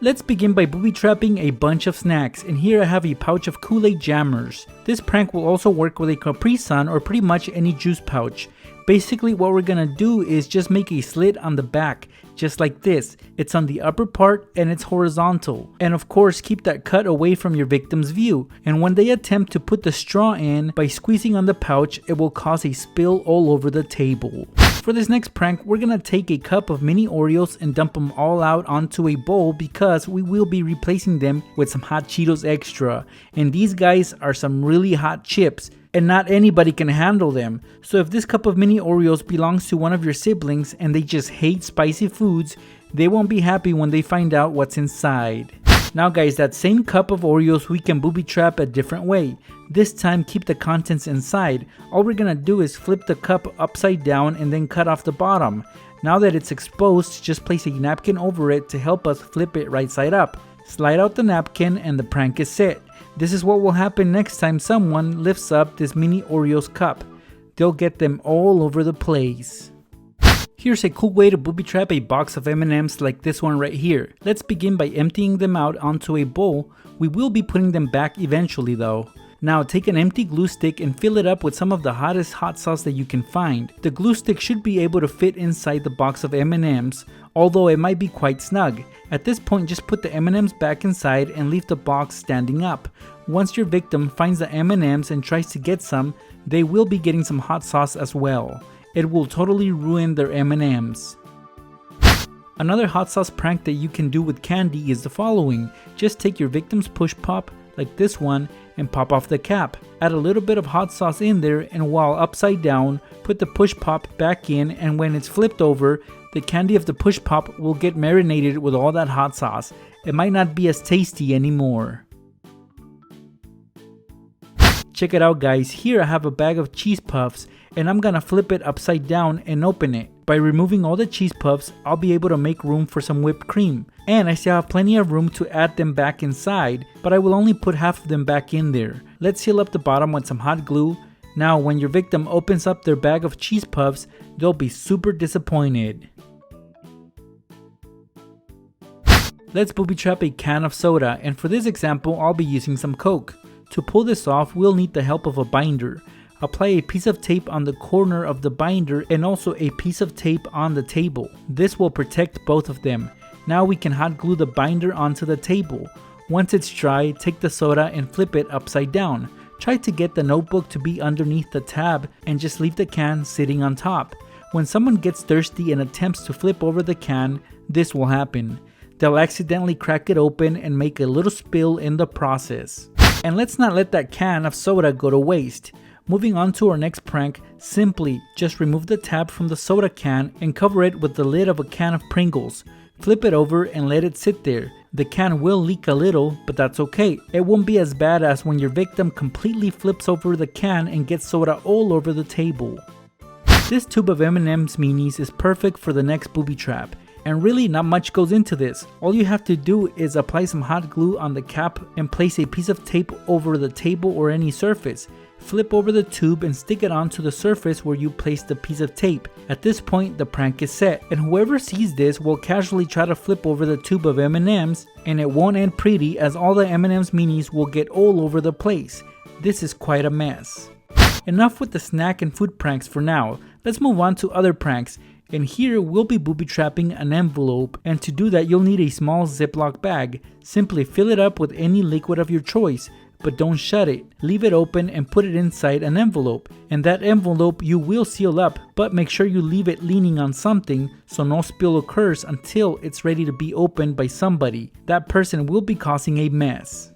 Let's begin by booby trapping a bunch of snacks, and here I have a pouch of Kool-Aid Jammers. This prank will also work with a Capri Sun or pretty much any juice pouch. Basically what we're gonna do is just make a slit on the back, just like this. It's on the upper part and it's horizontal. And of course keep that cut away from your victim's view. And when they attempt to put the straw in, by squeezing on the pouch, it will cause a spill all over the table. For this next prank, we're gonna take a cup of mini Oreos and dump them all out onto a bowl because we will be replacing them with some hot Cheetos Extra. And these guys are some really hot chips, and not anybody can handle them. So if this cup of mini Oreos belongs to one of your siblings and they just hate spicy foods, they won't be happy when they find out what's inside. Now guys, that same cup of Oreos we can booby trap a different way. This time keep the contents inside. All we're gonna do is flip the cup upside down and then cut off the bottom. Now that it's exposed, just place a napkin over it to help us flip it right side up. Slide out the napkin and the prank is set. This is what will happen next time someone lifts up this mini Oreos cup. They'll get them all over the place. Here's a cool way to booby trap a box of M&Ms like this one right here. Let's begin by emptying them out onto a bowl. We will be putting them back eventually though. Now take an empty glue stick and fill it up with some of the hottest hot sauce that you can find. The glue stick should be able to fit inside the box of M&Ms, although it might be quite snug. At this point, just put the M&Ms back inside and leave the box standing up. Once your victim finds the M&Ms and tries to get some, they will be getting some hot sauce as well. It will totally ruin their M&Ms. Another hot sauce prank that you can do with candy is the following. Just take your victim's push pop, like this one, and pop off the cap. Add a little bit of hot sauce in there, and while upside down, put the push pop back in, and when it's flipped over, the candy of the push pop will get marinated with all that hot sauce. It might not be as tasty anymore. Check it out guys, here I have a bag of cheese puffs and I'm gonna flip it upside down and open it. By removing all the cheese puffs, I'll be able to make room for some whipped cream. And I still have plenty of room to add them back inside, but I will only put half of them back in there. Let's seal up the bottom with some hot glue. Now when your victim opens up their bag of cheese puffs, they'll be super disappointed. Let's booby trap a can of soda, and for this example I'll be using some Coke. To pull this off, we'll need the help of a binder. Apply a piece of tape on the corner of the binder and also a piece of tape on the table. This will protect both of them. Now we can hot glue the binder onto the table. Once it's dry, take the soda and flip it upside down. Try to get the notebook to be underneath the tab and just leave the can sitting on top. When someone gets thirsty and attempts to flip over the can, this will happen. They'll accidentally crack it open and make a little spill in the process. And let's not let that can of soda go to waste. Moving on to our next prank, simply just remove the tab from the soda can and cover it with the lid of a can of Pringles. Flip it over and let it sit there. The can will leak a little, but that's okay. It won't be as bad as when your victim completely flips over the can and gets soda all over the table. This tube of M&M's minis is perfect for the next booby trap. And really not much goes into this. All you have to do is apply some hot glue on the cap and place a piece of tape over the table or any surface. Flip over the tube and stick it onto the surface where you placed the piece of tape. At this point, the prank is set, and whoever sees this will casually try to flip over the tube of M&Ms, and it won't end pretty as all the M&M's minis will get all over the place. This is quite a mess. Enough with the snack and food pranks for now. Let's move on to other pranks. And here we'll be booby trapping an envelope, and to do that you'll need a small Ziploc bag. Simply fill it up with any liquid of your choice, but don't shut it. Leave it open and put it inside an envelope. And that envelope you will seal up, but make sure you leave it leaning on something so no spill occurs until it's ready to be opened by somebody. That person will be causing a mess.